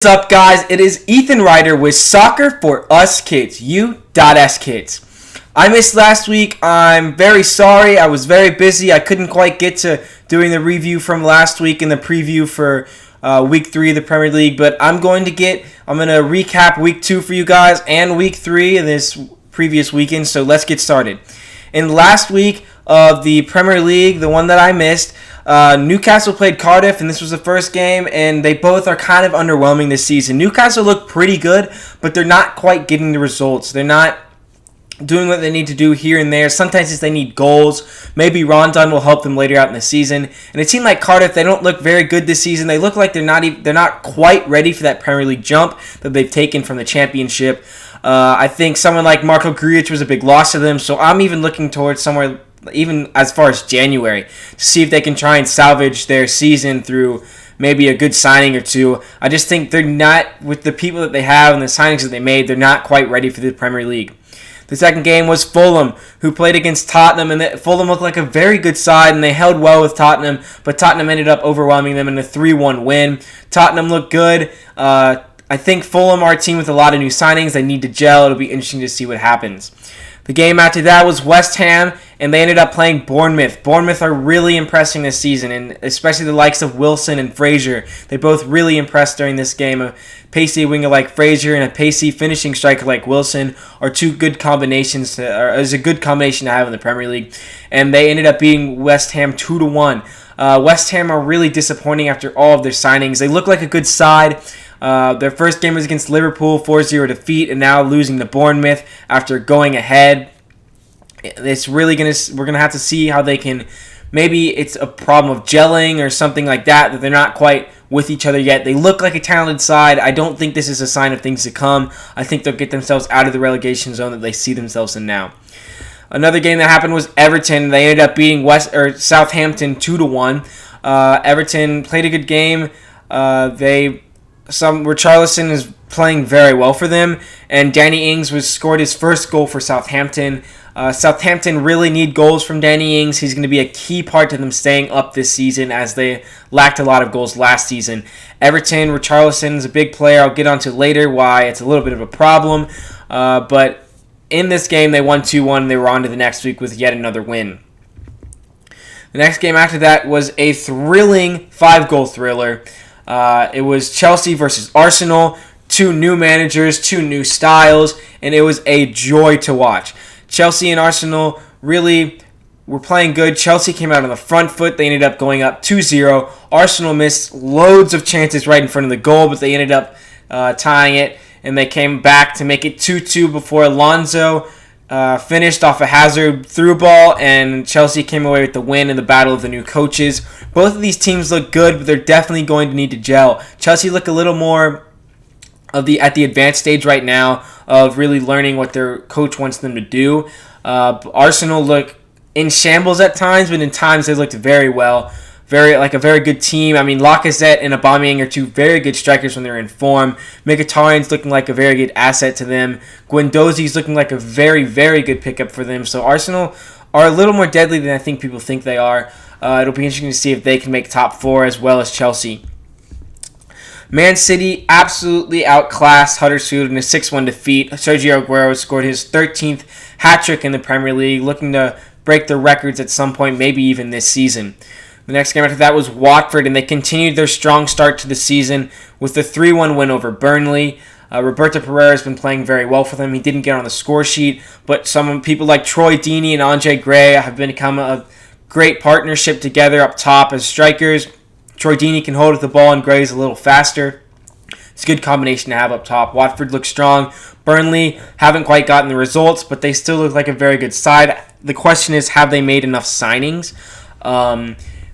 What's up, guys? It is Ethan Ryder with Soccer for Us Kids, U.S Kids. I missed last week. I'm very sorry. I was very busy. I couldn't quite get to doing the review from last week and the preview for week 3 of the Premier League, but I'm going to recap week 2 for you guys and week 3 of this previous weekend, so let's get started. In last week of the Premier League, the one that I missed, Newcastle played Cardiff, and this was the first game, and they both are kind of underwhelming this season. Newcastle look pretty good, but they're not quite getting the results. They're not doing what they need to do here and there. Sometimes they need goals. Maybe Rondon will help them later out in the season. And it seemed like Cardiff, they don't look very good this season. They look like they're not quite ready for that Premier League jump that they've taken from the Championship. I think someone like Marco Grujic was a big loss to them, so I'm even looking towards somewhere even as far as January to see if they can try and salvage their season through maybe a good signing or two. I just think they're not, with the people that they have and the signings that they made, they're not quite ready for the Premier League. The second game was Fulham, who played against Tottenham, and Fulham looked like a very good side, and they held well with Tottenham, but Tottenham ended up overwhelming them in a 3-1 win. Tottenham looked good. I think Fulham are a team with a lot of new signings. They need to gel. It'll be interesting to see what happens. The game after that was West Ham, and they ended up playing Bournemouth. Bournemouth are really impressing this season, and especially the likes of Wilson and Fraser. They both really impressed during this game. A pacey winger like Fraser and a pacey finishing striker like Wilson are two good combinations. Is a good combination to have in the Premier League, and they ended up beating West Ham 2-1. West Ham are really disappointing after all of their signings. They look like a good side. Their first game was against Liverpool, 4-0 defeat, and now losing to Bournemouth after going ahead. We're gonna have to see how they can. Maybe it's a problem of gelling or something like that they're not quite with each other yet. They look like a talented side. I don't think this is a sign of things to come. I think they'll get themselves out of the relegation zone that they see themselves in now. Another game that happened was Everton. They ended up beating Southampton 2-1. Everton played a good game. Richarlison is playing very well for them, and Danny Ings scored his first goal for Southampton. Southampton really need goals from Danny Ings. He's going to be a key part to them staying up this season, as they lacked a lot of goals last season. Everton, Richarlison is a big player. I'll get onto later why it's a little bit of a problem, but in this game they won 2-1. They were on to the next week with yet another win. The next game after that was a thrilling 5-goal thriller. It was Chelsea versus Arsenal, 2 new managers, 2 new styles, and it was a joy to watch. Chelsea and Arsenal really were playing good. Chelsea came out on the front foot. They ended up going up 2-0. Arsenal missed loads of chances right in front of the goal, but they ended up tying it, and they came back to make it 2-2 before Alonso finished off a Hazard through ball, and Chelsea came away with the win in the battle of the new coaches. Both of these teams look good, but they're definitely going to need to gel. Chelsea look a little more at the advanced stage right now of really learning what their coach wants them to do. Arsenal look in shambles at times, but in times they looked very well. A very good team. I mean, Lacazette and Aubameyang are 2 very good strikers when they're in form. Mkhitaryan's looking like a very good asset to them. Guendouzi's looking like a very, very good pickup for them. So Arsenal are a little more deadly than I think people think they are. It'll be interesting to see if they can make top 4 as well as Chelsea. Man City absolutely outclassed Huddersfield in a 6-1 defeat. Sergio Aguero scored his 13th hat-trick in the Premier League, looking to break the records at some point, maybe even this season. The next game after that was Watford, and they continued their strong start to the season with a 3-1 win over Burnley. Roberto Pereira has been playing very well for them. He didn't get on the score sheet, but some people like Troy Deeney and Andre Gray have become a great partnership together up top as strikers. Troy Deeney can hold the ball, and Gray's a little faster. It's a good combination to have up top. Watford looks strong. Burnley haven't quite gotten the results, but they still look like a very good side. The question is, have they made enough signings?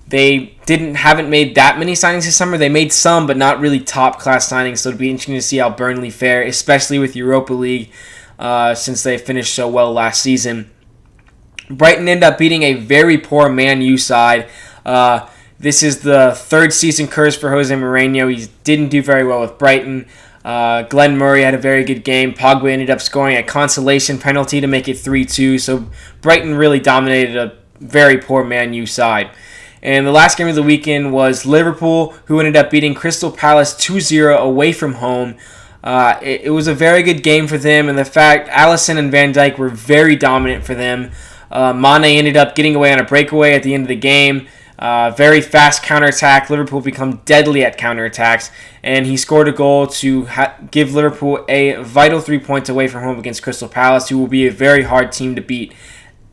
They haven't made that many signings this summer. They made some, but not really top-class signings, so it'll be interesting to see how Burnley fare, especially with Europa League, since they finished so well last season. Brighton ended up beating a very poor Man U side. This is the 3rd season curse for Jose Mourinho. He didn't do very well with Brighton. Glenn Murray had a very good game. Pogba ended up scoring a consolation penalty to make it 3-2, so Brighton really dominated a very poor Man U side. And the last game of the weekend was Liverpool, who ended up beating Crystal Palace 2-0 away from home. It was a very good game for them, and the fact Alisson and Van Dijk were very dominant for them. Mane ended up getting away on a breakaway at the end of the game. Very fast counterattack. Liverpool become deadly at counterattacks, and he scored a goal to give Liverpool a vital 3 points away from home against Crystal Palace, who will be a very hard team to beat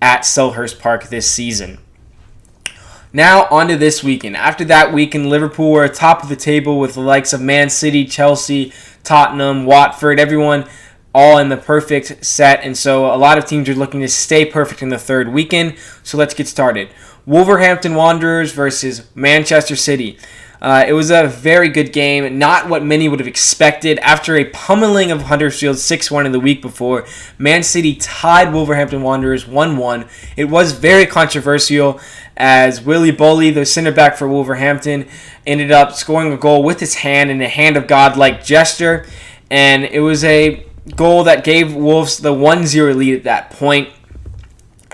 at Selhurst Park this season. Now, on to this weekend. After that weekend, Liverpool were atop of the table with the likes of Man City, Chelsea, Tottenham, Watford, everyone all in the perfect set. And so a lot of teams are looking to stay perfect in the third weekend. So let's get started. Wolverhampton Wanderers versus Manchester City. It was a very good game, not what many would have expected. After a pummeling of Huddersfield 6-1 in the week before, Man City tied Wolverhampton Wanderers 1-1. It was very controversial as Willy Bolly, the center back for Wolverhampton, ended up scoring a goal with his hand in a hand of God-like gesture. And it was a goal that gave Wolves the 1-0 lead at that point.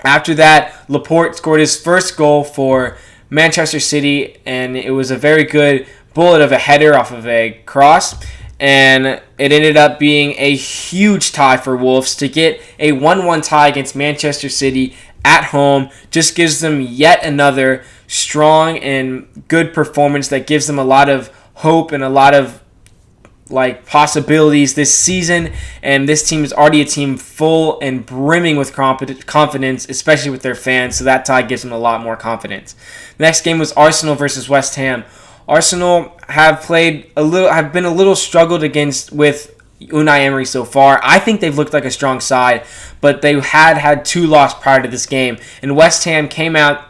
After that, Laporte scored his first goal for Manchester City, and it was a very good bullet of a header off of a cross, and it ended up being a huge tie for Wolves to get a 1-1 tie against Manchester City at home. Just gives them yet another strong and good performance that gives them a lot of hope and a lot of possibilities this season, and this team is already a team full and brimming with confidence, especially with their fans, so that tie gives them a lot more confidence. The next game was Arsenal versus West Ham. Arsenal have been a little struggled with Unai Emery so far. I think they've looked like a strong side, but they had 2 losses prior to this game, and West Ham came out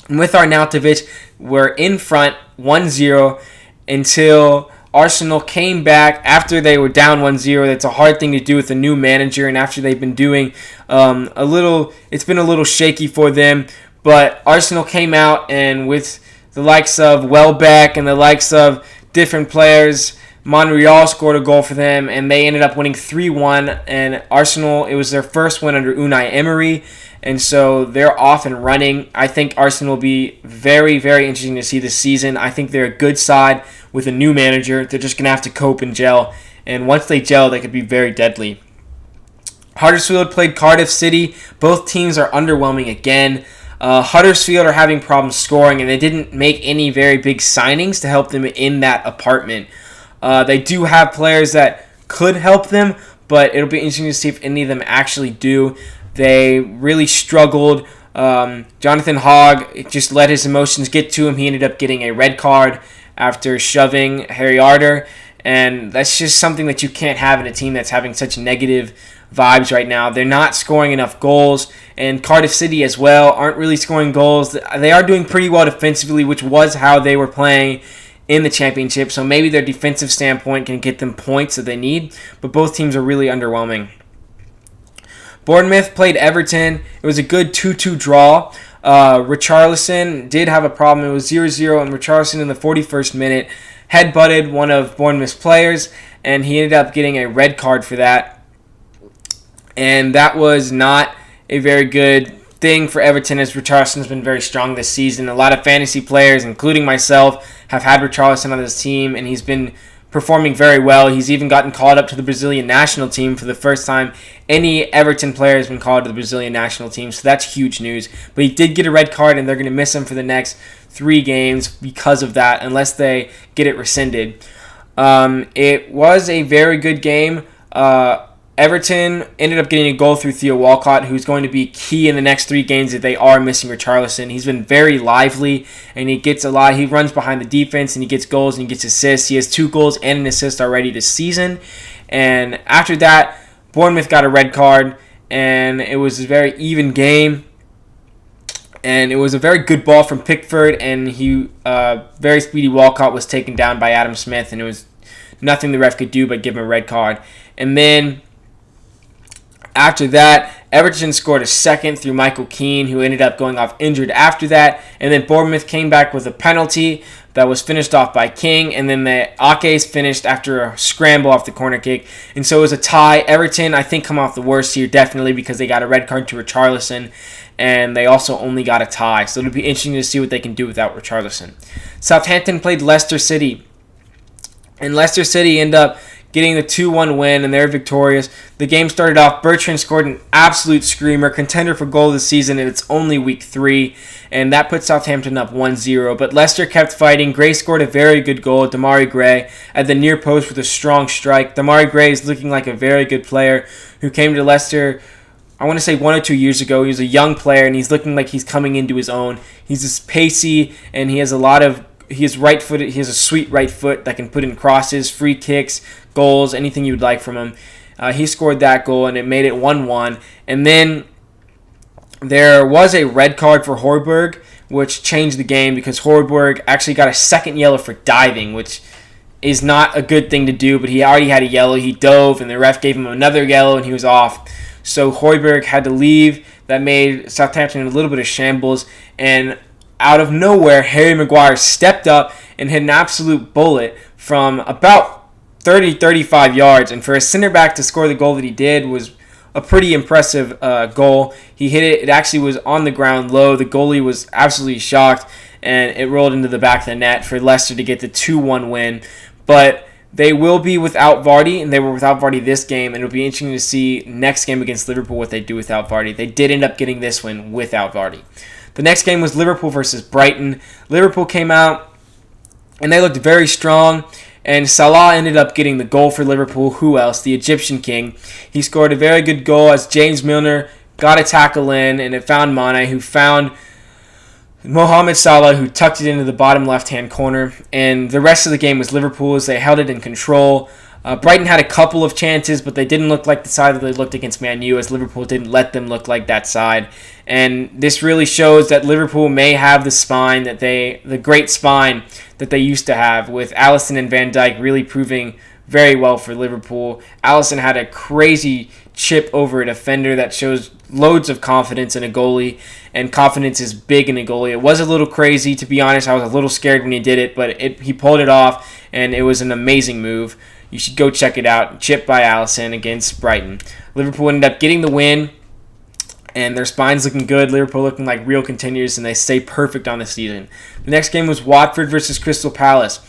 with Arnautovic, were in front 1-0 until Arsenal came back after they were down 1-0. That's a hard thing to do with a new manager, and after they've been doing it's been a little shaky for them. But Arsenal came out, and with the likes of Welbeck and the likes of different players, Monreal scored a goal for them, and they ended up winning 3-1. And Arsenal, it was their first win under Unai Emery, and so they're off and running. I think Arsenal will be very, very interesting to see this season. I think they're a good side with a new manager. They're just going to have to cope and gel, and once they gel, they could be very deadly. Huddersfield played Cardiff City. Both teams are underwhelming again. Huddersfield are having problems scoring, and they didn't make any very big signings to help them in that apartment. They do have players that could help them, but it'll be interesting to see if any of them actually do. They really struggled. Jonathan Hogg just let his emotions get to him. He ended up getting a red card after shoving Harry Arter, and that's just something that you can't have in a team that's having such negative vibes right now. They're not scoring enough goals, and Cardiff City as well aren't really scoring goals. They are doing pretty well defensively, which was how they were playing in the championship, so maybe their defensive standpoint can get them points that they need, but both teams are really underwhelming. Bournemouth played Everton. It was a good 2-2 draw. Richarlison did have a problem. It was 0-0, and Richarlison in the 41st minute headbutted one of Bournemouth's players, and he ended up getting a red card for that. And that was not a very good thing for Everton, as Richarlison's been very strong this season. A lot of fantasy players, including myself, have had Richarlison on this team, and he's been performing very well. He's even gotten called up to the Brazilian national team for the first time any Everton player has been called to the Brazilian national team, so that's huge news. But he did get a red card, and they're going to miss him for the next 3 games because of that, unless they get it rescinded. It was a very good game. Everton ended up getting a goal through Theo Walcott, who's going to be key in the next 3 games if they are missing Richarlison. He's been very lively, and he gets a lot. He runs behind the defense, and he gets goals, and he gets assists. He has 2 goals and an assist already this season. And after that, Bournemouth got a red card, and it was a very even game. And it was a very good ball from Pickford, and very speedy Walcott was taken down by Adam Smith, and it was nothing the ref could do but give him a red card. And then after that, Everton scored a second through Michael Keane, who ended up going off injured after that. And then Bournemouth came back with a penalty that was finished off by King. And then the Ake's finished after a scramble off the corner kick. And so it was a tie. Everton, I think, come off the worst here, definitely, because they got a red card to Richarlison. and they also only got a tie. So it'll be interesting to see what they can do without Richarlison. Southampton played Leicester City, and Leicester City ended up getting the 2-1 win, and they're victorious. The game started off, Bertrand scored an absolute screamer, contender for goal of the season, and it's only week 3, and that put Southampton up 1-0. But Leicester kept fighting. Gray scored a very good goal, Demarai Gray, at the near post with a strong strike. Demarai Gray is looking like a very good player who came to Leicester, I want to say 1 or 2 years ago. He was a young player, and he's looking like he's coming into his own. He's just pacey, and he has right-footed. He has a sweet right foot that can put in crosses, free kicks, goals, anything you would like from him. He scored that goal, and it made it 1-1. And then there was a red card for Højbjerg, which changed the game because Højbjerg actually got a second yellow for diving, which is not a good thing to do, but he already had a yellow. He dove, and the ref gave him another yellow, and he was off. So Højbjerg had to leave. That made Southampton in a little bit of shambles, and out of nowhere, Harry Maguire stepped up and hit an absolute bullet from about 30-35 yards. And for a center back to score the goal that he did was a pretty impressive goal. He hit it. It actually was on the ground low. The goalie was absolutely shocked, and it rolled into the back of the net for Leicester to get the 2-1 win. But they will be without Vardy, and they were without Vardy this game, and it'll be interesting to see next game against Liverpool what they do without Vardy. They did end up getting this win without Vardy. The next game was Liverpool versus Brighton. Liverpool came out, and they looked very strong, and Salah ended up getting the goal for Liverpool. Who else? The Egyptian king. He scored a very good goal as James Milner got a tackle in, and it found Mane, who found Mohamed Salah, who tucked it into the bottom left-hand corner. And the rest of the game was Liverpool as they held it in control. Brighton had a couple of chances, but they didn't look like the side that they looked against Man U, as Liverpool didn't let them look like that side. And this really shows that Liverpool may have the great spine that they used to have, with Alisson and Van Dijk really proving very well for Liverpool. Alisson had a crazy chip over a defender that shows loads of confidence in a goalie, and confidence is big in a goalie. It was a little crazy, to be honest. I was a little scared when he did it, but he pulled it off, and it was an amazing move. You should go check it out. Chip by Alisson against Brighton. Liverpool ended up getting the win, and their spine's looking good. Liverpool looking like real contenders, and they stay perfect on the season. The next game was Watford versus Crystal Palace.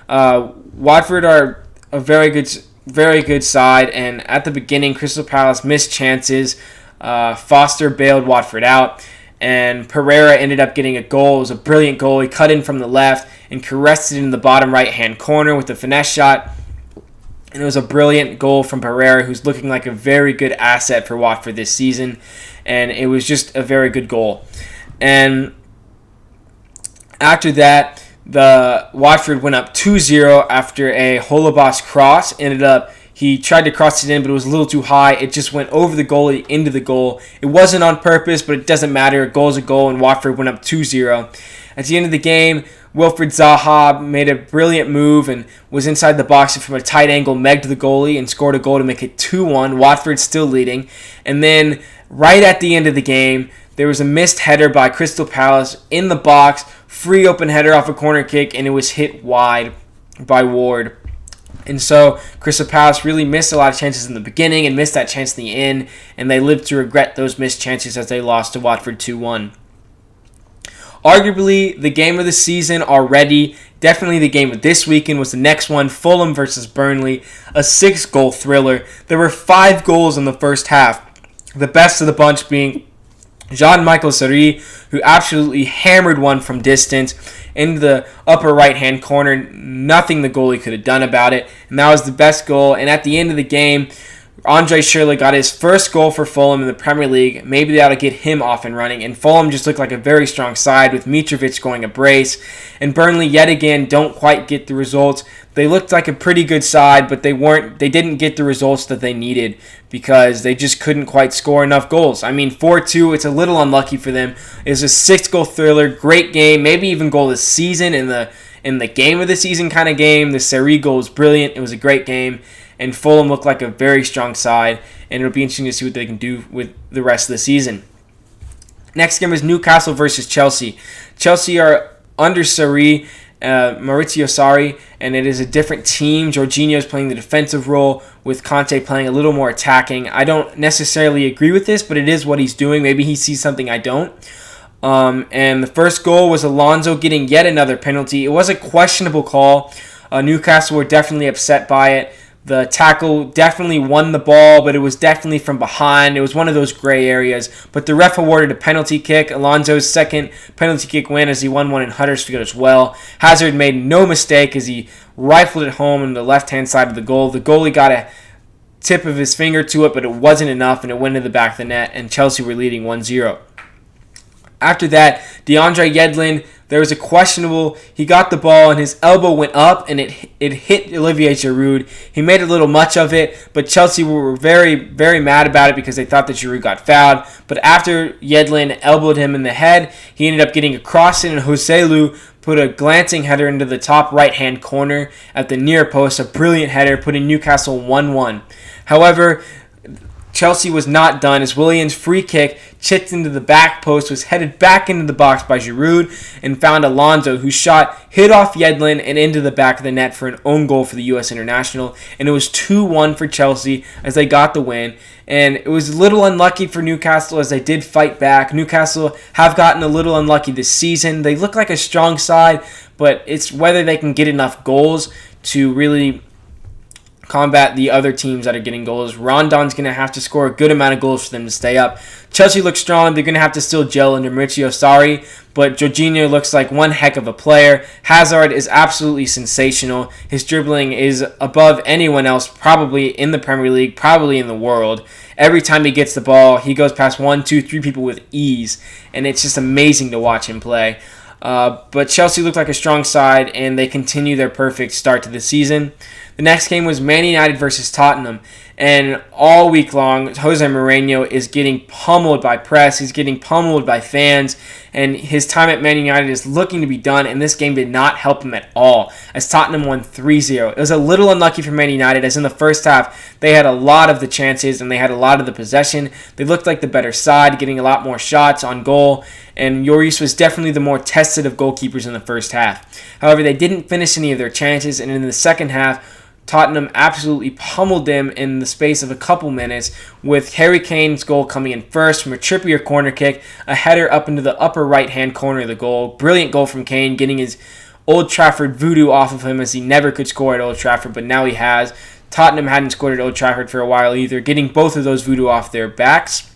Watford are a very good side, and at the beginning, Crystal Palace missed chances. Foster bailed Watford out, and Pereira ended up getting a goal. It was a brilliant goal. He cut in from the left and caressed it in the bottom right-hand corner with a finesse shot. And it was a brilliant goal from Pereira, who's looking like a very good asset for Watford this season. And it was just a very good goal. And after that, the Watford went up 2-0 after a Holebas cross. He tried to cross it in, but it was a little too high. It just went over the goalie into the goal. It wasn't on purpose, but it doesn't matter. A goal is a goal, and Watford went up 2-0. At the end of the game, Wilfried Zaha made a brilliant move and was inside the box from a tight angle, megged the goalie, and scored a goal to make it 2-1. Watford still leading. And then right at the end of the game, there was a missed header by Crystal Palace in the box, free open header off a corner kick, and it was hit wide by Ward. And so Crystal Palace really missed a lot of chances in the beginning and missed that chance in the end, and they lived to regret those missed chances as they lost to Watford 2-1. Arguably, the game of the season already, definitely the game of this weekend, was the next one, Fulham versus Burnley, a 6-goal thriller. There were 5 goals in the first half, the best of the bunch being Jean-Michel Seri, who absolutely hammered one from distance into the upper right-hand corner. Nothing the goalie could have done about it, and that was the best goal. And at the end of the game, Andre Schürrle got his first goal for Fulham in the Premier League. Maybe that ought to get him off and running. And Fulham just looked like a very strong side with Mitrovic scoring a brace. And Burnley, yet again, don't quite get the results. They looked like a pretty good side, but they didn't get the results that they needed because they just couldn't quite score enough goals. I mean, 4-2, it's a little unlucky for them. It was a 6-goal thriller, great game, maybe even goal this season in the game of the season kind of game. The Seri goal was brilliant. It was a great game. And Fulham looked like a very strong side, and it'll be interesting to see what they can do with the rest of the season. Next game is Newcastle versus Chelsea. Chelsea are under Sarri, Maurizio Sarri, and it is a different team. Jorginho is playing the defensive role with Conte playing a little more attacking. I don't necessarily agree with this, but it is what he's doing. Maybe he sees something I don't. And the first goal was Alonso getting yet another penalty. It was a questionable call. Newcastle were definitely upset by it. The tackle definitely won the ball, but it was definitely from behind. It was one of those gray areas. But the ref awarded a penalty kick. Alonso's second penalty kick win as he won one in Huddersfield as well. Hazard made no mistake as he rifled it home on the left-hand side of the goal. The goalie got a tip of his finger to it, but it wasn't enough, and it went to the back of the net, and Chelsea were leading 1-0. After that, DeAndre Yedlin, there was a questionable. He got the ball and his elbow went up and it hit Olivier Giroud. He made a little much of it, but Chelsea were very, very mad about it because they thought that Giroud got fouled. But after Yedlin elbowed him in the head, he ended up getting a cross in, and Joselu put a glancing header into the top right-hand corner at the near post. A brilliant header, putting Newcastle 1-1. However, Chelsea was not done as Willian's free kick chipped into the back post, was headed back into the box by Giroud, and found Alonso, whose shot hit off Yedlin and into the back of the net for an own goal for the U.S. international. And it was 2-1 for Chelsea as they got the win. And it was a little unlucky for Newcastle as they did fight back. Newcastle have gotten a little unlucky this season. They look like a strong side, but it's whether they can get enough goals to really combat the other teams that are getting goals. Rondon's going to have to score a good amount of goals for them to stay up. Chelsea looks strong. They're going to have to still gel under Maurizio Sarri, but Jorginho looks like one heck of a player. Hazard is absolutely sensational. His dribbling is above anyone else, probably in the Premier League, probably in the world. Every time he gets the ball, he goes past 1, 2, 3 people with ease, and it's just amazing to watch him play. But Chelsea looked like a strong side, and they continue their perfect start to the season. The next game was Man United versus Tottenham, and all week long, Jose Mourinho is getting pummeled by press. He's getting pummeled by fans, and his time at Man United is looking to be done, and this game did not help him at all, as Tottenham won 3-0. It was a little unlucky for Man United, as in the first half, they had a lot of the chances, and they had a lot of the possession. They looked like the better side, getting a lot more shots on goal, and Lloris was definitely the more tested of goalkeepers in the first half. However, they didn't finish any of their chances, and in the second half, Tottenham absolutely pummeled them in the space of a couple minutes, with Harry Kane's goal coming in first from a Trippier corner kick, a header up into the upper right-hand corner of the goal. Brilliant goal from Kane, getting his Old Trafford voodoo off of him, as he never could score at Old Trafford, but now he has. Tottenham hadn't scored at Old Trafford for a while either, getting both of those voodoo off their backs.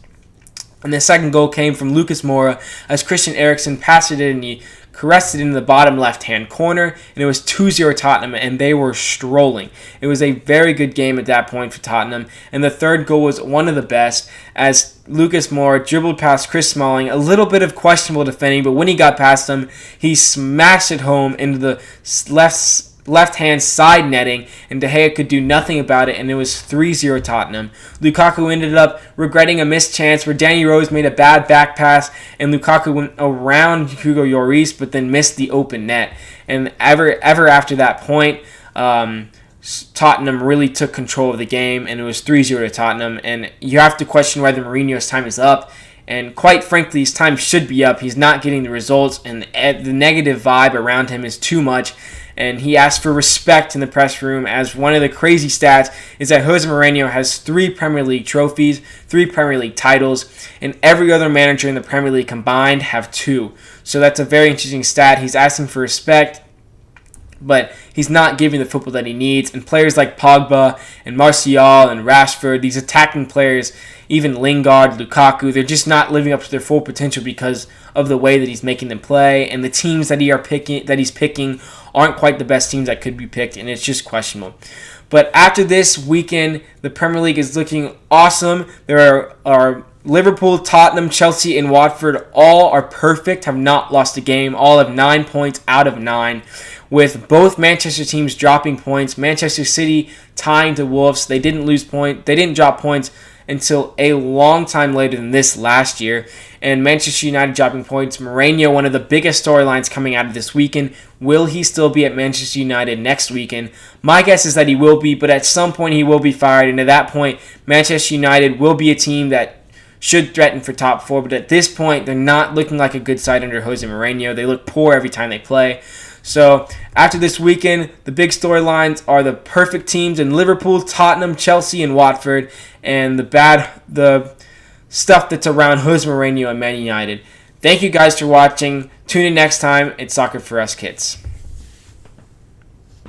And the second goal came from Lucas Moura as Christian Eriksen passed it in and he caressed it into the bottom left-hand corner, and it was 2-0 Tottenham, and they were strolling. It was a very good game at that point for Tottenham, and the third goal was one of the best as Lucas Moura dribbled past Chris Smalling, a little bit of questionable defending, but when he got past him, he smashed it home into the left-hand side netting, and De Gea could do nothing about it, and it was 3-0 Tottenham. Lukaku ended up regretting a missed chance where Danny Rose made a bad back pass, and Lukaku went around Hugo Lloris, but then missed the open net. And ever after that point, Tottenham really took control of the game, and it was 3-0 to Tottenham, and you have to question whether Mourinho's time is up. And quite frankly, his time should be up. He's not getting the results, and the negative vibe around him is too much. And he asked for respect in the press room, as one of the crazy stats is that Jose Mourinho has 3 Premier League trophies, 3 Premier League titles, and every other manager in the Premier League combined have 2. So that's a very interesting stat. He's asking for respect, but he's not giving the football that he needs. And players like Pogba and Martial and Rashford, these attacking players, even Lingard, Lukaku, they're just not living up to their full potential because of the way that he's making them play. And the teams that he's picking aren't quite the best teams that could be picked, and it's just questionable. But after this weekend, the Premier League is looking awesome. There are Liverpool, Tottenham, Chelsea, and Watford all are perfect, have not lost a game, all have 9 points out of 9, with both Manchester teams dropping points. Manchester City tying to Wolves. They didn't drop points until a long time later than this last year. And Manchester United dropping points. Mourinho, one of the biggest storylines coming out of this weekend. Will he still be at Manchester United next weekend? My guess is that he will be, but at some point he will be fired. And at that point, Manchester United will be a team that should threaten for top 4. But at this point, they're not looking like a good side under Jose Mourinho. They look poor every time they play. So after this weekend, the big storylines are the perfect teams in Liverpool, Tottenham, Chelsea, and Watford, and the stuff that's around Jose Mourinho and Man United. Thank you guys for watching. Tune in next time. It's Soccer for Us Kids.